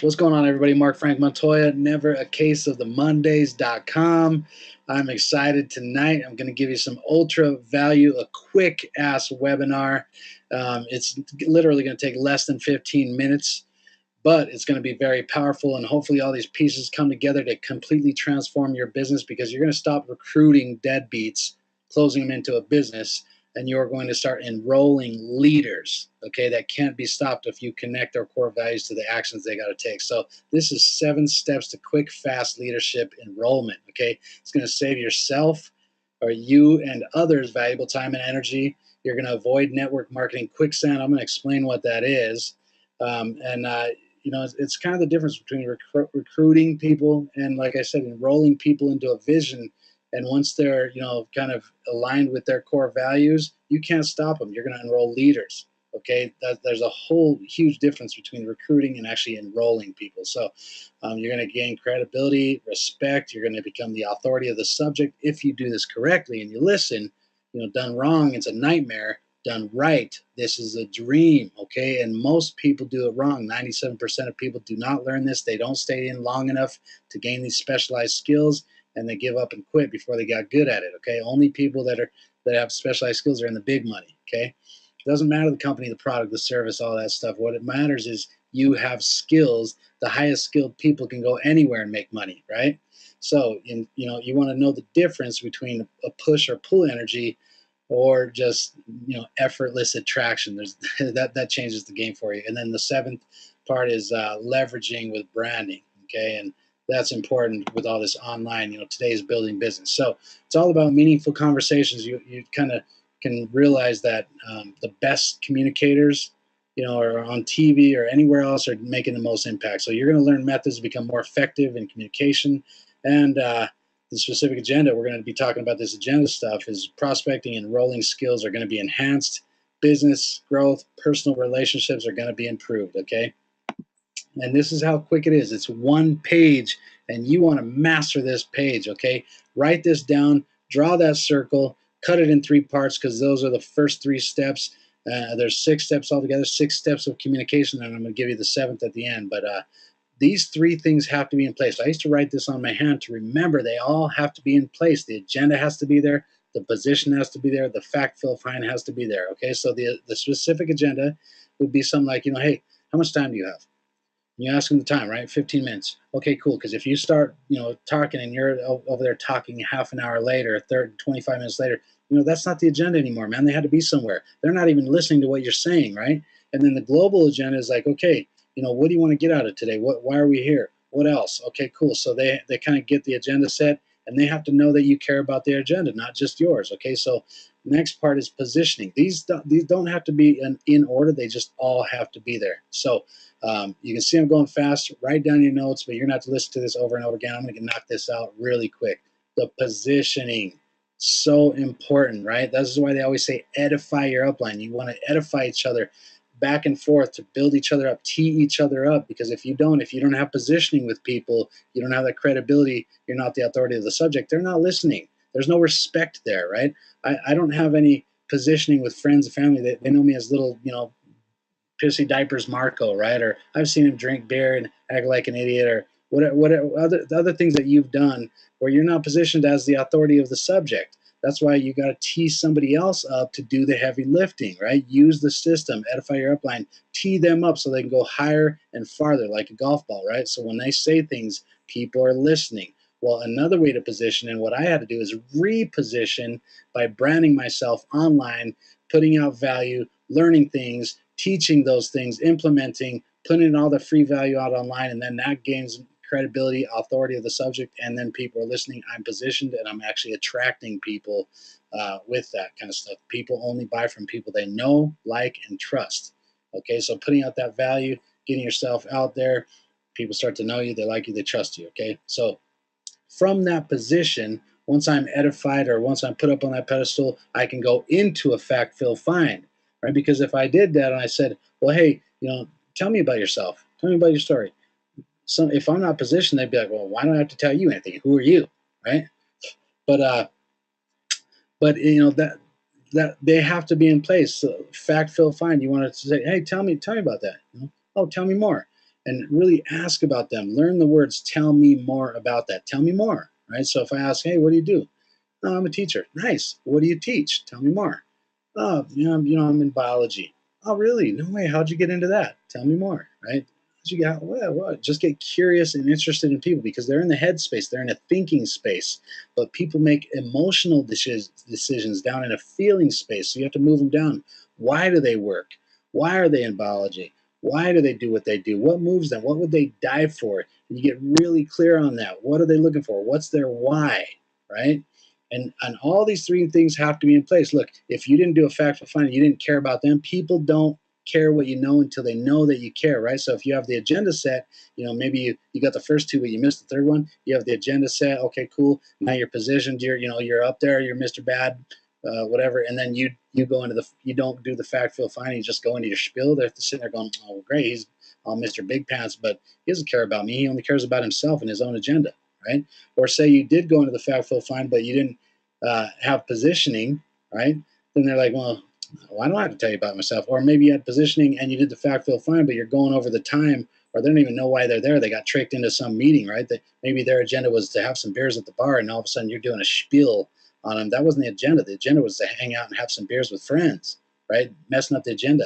What's going on, everybody? Mark Frank Montoya, NeveraCaseOfTheMondays.com. I'm excited tonight. I'm going to give you some ultra value, a quick ass webinar. It's literally going to take less than 15 minutes, but it's going to be very powerful, and hopefully all these pieces come together to completely transform your business, because you're going to stop recruiting deadbeats, closing them into a business, and you're going to start enrolling leaders, okay, that can't be stopped if you connect their core values to the actions they got to take. So this is 7 steps to quick, fast leadership enrollment, okay? It's going to save yourself or you and others valuable time and energy. You're going to avoid network marketing quicksand. I'm going to explain what that is. It's kind of the difference between recruiting people and, like I said, enrolling people into a vision. And once they're, kind of aligned with their core values, you can't stop them. You're going to enroll leaders. Okay, there's a whole huge difference between recruiting and actually enrolling people. So you're going to gain credibility, respect. You're going to become the authority of the subject if you do this correctly and you listen. Done wrong, it's a nightmare. Done right, this is a dream. Okay, and most people do it wrong. 97% of people do not learn this. They don't stay in long enough to gain these specialized skills, and they give up and quit before they got good at it. Okay, only people that have specialized skills are in the big money. Okay, it doesn't matter the company, the product, the service, all that stuff. What it matters is you have skills. The highest skilled people can go anywhere and make money, right? So you want to know the difference between a push or pull energy or just effortless attraction. There's that changes the game for you. And then the 7th part is leveraging with branding. Okay, and that's important with all this online. Today's building business. So it's all about meaningful conversations. You kind of can realize that the best communicators, are on TV or anywhere else, are making the most impact. So you're going to learn methods to become more effective in communication. And the specific agenda, we're going to be talking about this agenda stuff, is prospecting and enrolling skills are going to be enhanced. Business growth, personal relationships are going to be improved. Okay. And this is how quick it is. It's 1 page, and you want to master this page, okay? Write this down, draw that circle, cut it in 3 parts, because those are the first 3 steps. There's 6 steps altogether, 6 steps of communication, and I'm going to give you the 7th at the end. But these 3 things have to be in place. I used to write this on my hand to remember they all have to be in place. The agenda has to be there. The position has to be there. The fact fill find has to be there, okay? So the specific agenda would be something like, hey, how much time do you have? You ask them the time, right? 15 minutes. Okay, cool. Because if you start, talking and you're over there talking half an hour later, 25 minutes later, that's not the agenda anymore, man. They had to be somewhere. They're not even listening to what you're saying, right? And then the global agenda is like, okay, what do you want to get out of today? Why are we here? What else? Okay, cool. So they kind of get the agenda set, and they have to know that you care about their agenda, not just yours. Okay, so next part is positioning. These don't have to be in order. They just all have to be there. So you can see I'm going fast. Write down your notes, but you're going to have to listen to this over and over again. I'm going to knock this out really quick. The positioning, so important, right? That's why they always say edify your upline. You want to edify each other back and forth to build each other up, tee each other up, because if you don't have positioning with people, you don't have that credibility, you're not the authority of the subject, they're not listening. There's no respect there, right? I don't have any positioning with friends and family. They know me as little, pissy diapers Marco, right? Or I've seen him drink beer and act like an idiot, or whatever other things that you've done where you're not positioned as the authority of the subject. That's why you got to tee somebody else up to do the heavy lifting, right? Use the system, edify your upline, tee them up so they can go higher and farther like a golf ball, right? So when they say things, people are listening. Well, another way to position, and what I had to do is reposition by branding myself online, putting out value, learning things, teaching those things, implementing, putting all the free value out online, and then that gains credibility, authority of the subject, and then people are listening. I'm positioned, and I'm actually attracting people with that kind of stuff. People only buy from people they know, like, and trust. Okay, so putting out that value, getting yourself out there, people start to know you, they like you, they trust you. Okay, so from that position, once I'm edified or once I'm put up on that pedestal, I can go into a fact fill find, right? Because if I did that and I said, well, hey, tell me about yourself, tell me about your story. So if I'm not positioned, they'd be like, well, why don't I have to tell you anything? Who are you, right? But that they have to be in place. So fact fill find. You want to say, hey, tell me about that. Oh, tell me more. and really ask about them. Learn the words, tell me more about that. Tell me more, right? So if I ask, hey, what do you do? Oh, I'm a teacher. Nice. What do you teach? Tell me more. Oh, I'm in biology. Oh, really? No way. How'd you get into that? Tell me more, right? How'd you get, what? Just get curious and interested in people because they're in the head space. They're in a thinking space. But people make emotional decisions down in a feeling space. So you have to move them down. Why do they work? Why are they in biology? Why do they do what they do? What moves them? What would they die for? And you get really clear on that. What are they looking for? What's their why, right? And all these three things have to be in place. Look, if you didn't do a factual finding, you didn't care about them, people don't care what you know until they know that you care, right? So if you have the agenda set, maybe you got the first two, but you missed the third one. You have the agenda set. Okay, cool. Now you're positioned. You're up there. You're Mr. Bad, whatever. And then you go into you don't do the factual finding. You just go into your spiel. They're sitting there going, oh, great. He's all Mr. Big Pants, but he doesn't care about me. He only cares about himself and his own agenda, right? Or say you did go into the factual find, but you didn't have positioning, right? Then they're like, well, I don't have to tell you about myself. Or maybe you had positioning and you did the fact fill fine, but you're going over the time, or they don't even know why they're there. They got tricked into some meeting, right? That maybe their agenda was to have some beers at the bar, and all of a sudden you're doing a spiel on them. That wasn't the agenda. The agenda was to hang out and have some beers with friends, right? Messing up the agenda.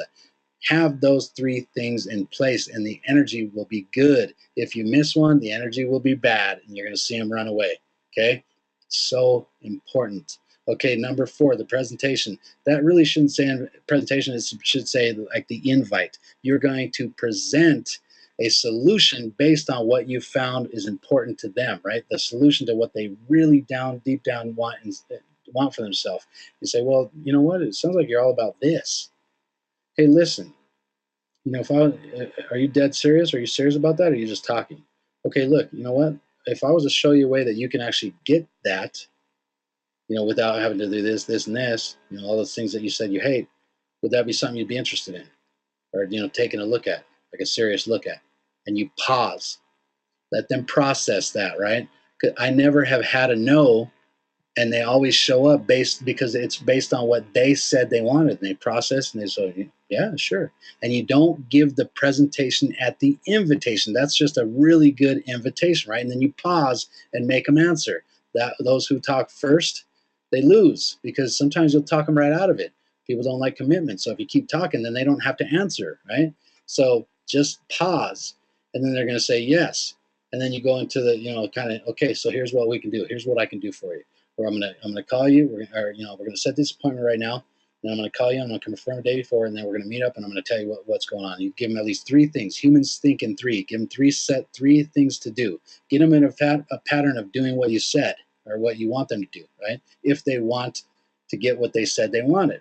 Have those three things in place, and the energy will be good. If you miss one, the energy will be bad, and you're going to see them run away. Okay? So important. Okay, number 4, the presentation. That really shouldn't say presentation. It should say like the invite. You're going to present a solution based on what you found is important to them, right? The solution to what they really deep down want for themselves. You say, well, you know what? It sounds like you're all about this. Hey, listen. Are you dead serious? Are you serious about that? Or are you just talking? Okay, look. You know what? If I was to show you a way that you can actually get that, without having to do this, and this, all those things that you said you hate, would that be something you'd be interested in? Or, taking a look at, like a serious look at? And you pause. Let them process that, right? I never have had a no, and they always show up because it's based on what they said they wanted. And they process and they say, yeah, sure. And you don't give the presentation at the invitation. That's just a really good invitation, right? And then you pause and make them answer. Those who talk first, they lose because sometimes you'll talk them right out of it. People don't like commitment. So if you keep talking, then they don't have to answer, right? So just pause, and then they're going to say yes. And then you go into the, kind of, okay, so here's what we can do. Here's what I can do for you. Or I'm gonna call you. We're gonna set this appointment right now. And I'm gonna call you. I'm gonna confirm a day before, and then we're gonna meet up, and I'm gonna tell you what's going on. You give them at least 3 things. Humans think in 3. Give them 3 things to do. Get them in a pattern of doing what you said or what you want them to do, right? If they want to get what they said they wanted,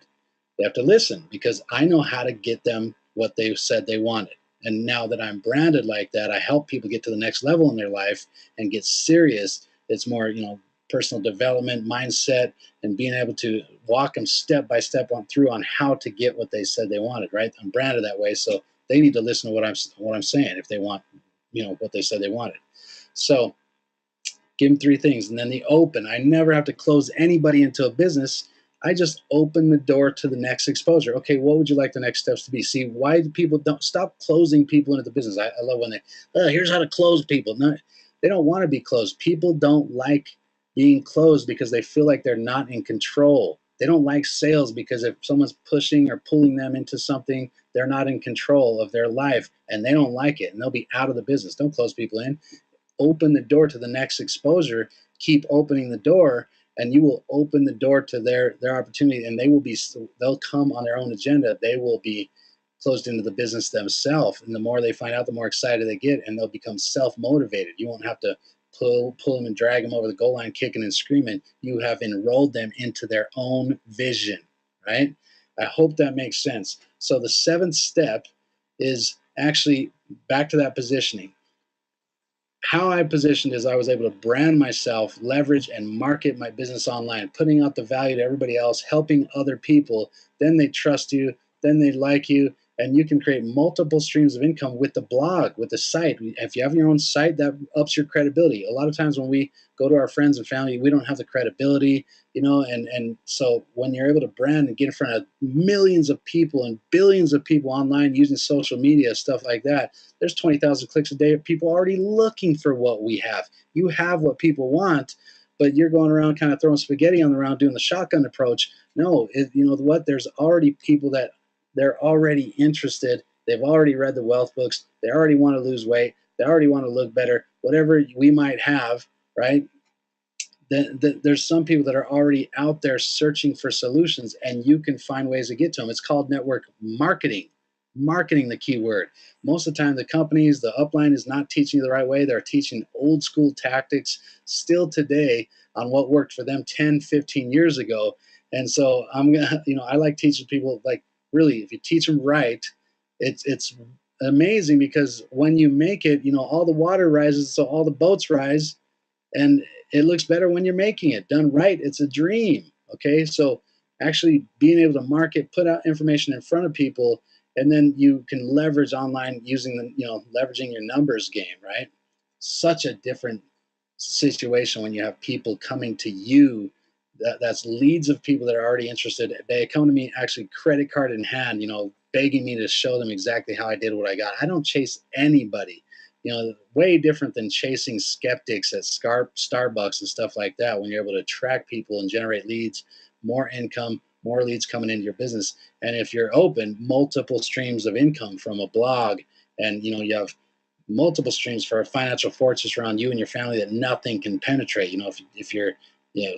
they have to listen because I know how to get them what they said they wanted. And now that I'm branded like that, I help people get to the next level in their life and get serious. It's more, personal development, mindset, and being able to walk them step by step through on how to get what they said they wanted, right? I'm branded that way, so they need to listen to what I'm saying if they want, what they said they wanted. So give them 3 things, and then the open. I never have to close anybody into a business. I just open the door to the next exposure. Okay, what would you like the next steps to be? See, why do people don't stop closing people into the business? I love when here's how to close people. No, they don't want to be closed. People don't like being closed because they feel like they're not in control. They don't like sales because if someone's pushing or pulling them into something, they're not in control of their life and they don't like it and they'll be out of the business. Don't close people in. Open the door to the next exposure. Keep opening the door and you will open the door to their opportunity, and they'll come on their own agenda. They will be closed into the business themselves, and the more they find out, the more excited they get, and they'll become self-motivated. You won't have to pull them and drag them over the goal line kicking and screaming. You have enrolled them into their own vision, right? I hope that makes sense. So the 7th step is actually back to that positioning. How I positioned is I was able to brand myself, leverage and market my business online, putting out the value to everybody else, helping other people. Then they trust you, then they like you, and you can create multiple streams of income with the blog, with the site. If you have your own site, that ups your credibility. A lot of times when we go to our friends and family, we don't have the credibility, and so when you're able to brand and get in front of millions of people and billions of people online using social media, stuff like that, there's 20,000 clicks a day of people already looking for what we have. You have what people want, but you're going around kind of throwing spaghetti on the ground, doing the shotgun approach. No, you know what? There's already people that they're already interested. They've already read the wealth books. They already want to lose weight. They already want to look better. Whatever we might have, right? There's some people that are already out there searching for solutions, and you can find ways to get to them. It's called network marketing. Marketing, the key word. Most of the time, the companies, the upline is not teaching you the right way. They're teaching old school tactics still today on what worked for them 10, 15 years ago. And so I like teaching people, like, really, if you teach them right, it's amazing, because when you make it, all the water rises, so all the boats rise, and it looks better when you're making it. Done right, it's a dream. Okay, so actually being able to market, put out information in front of people, and then you can leverage online using leveraging your numbers game, right? Such a different situation when you have people coming to you. That's leads of people that are already interested. They come to me actually credit card in hand, begging me to show them exactly how I did what I got. I don't chase anybody. Way different than chasing skeptics at Starbucks and stuff like that, when you're able to attract people and generate leads, more income, more leads coming into your business. And if you're open, multiple streams of income from a blog, and you have multiple streams for a financial fortress around you and your family that nothing can penetrate. If you're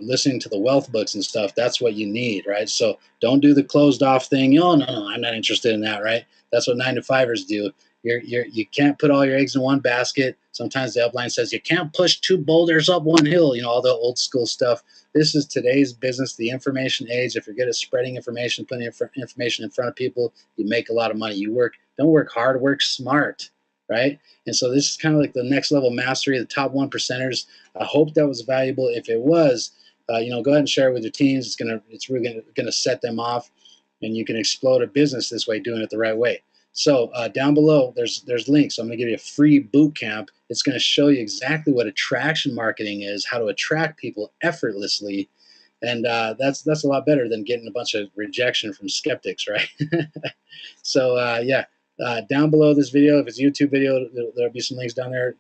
listening to the wealth books and stuff, that's what you need, right? So don't do the closed off thing. No, I'm not interested in that, right? That's what 9-to-5ers do. You can't put all your eggs in one basket. Sometimes the upline says you can't push 2 boulders up one hill, all the old school stuff. This is today's business, the information age. If you're good at spreading information, putting information in front of people, you make a lot of money. Don't work hard, work smart, right? And so this is kind of like the next level mastery, the top 1%ers. I hope that was valuable. If it was, go ahead and share it with your teams. It's really gonna set them off, and you can explode a business this way, doing it the right way. So down below, there's links. So I'm going to give you a free boot camp. It's going to show you exactly what attraction marketing is, how to attract people effortlessly, and that's a lot better than getting a bunch of rejection from skeptics, right? So down below this video, if it's a YouTube video, there'll be some links down there.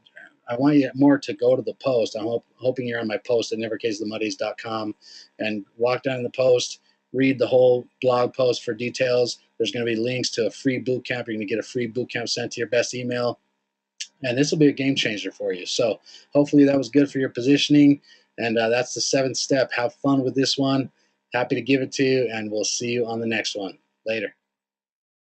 I want you more to go to the post. I'm hoping you're on my post at NeveraCaseOfTheMondays.com, and walk down the post, read the whole blog post for details. There's going to be links to a free boot camp. You're going to get a free boot camp sent to your best email, and this will be a game changer for you. So hopefully that was good for your positioning, and that's the 7th step. Have fun with this one. Happy to give it to you, and we'll see you on the next one. Later.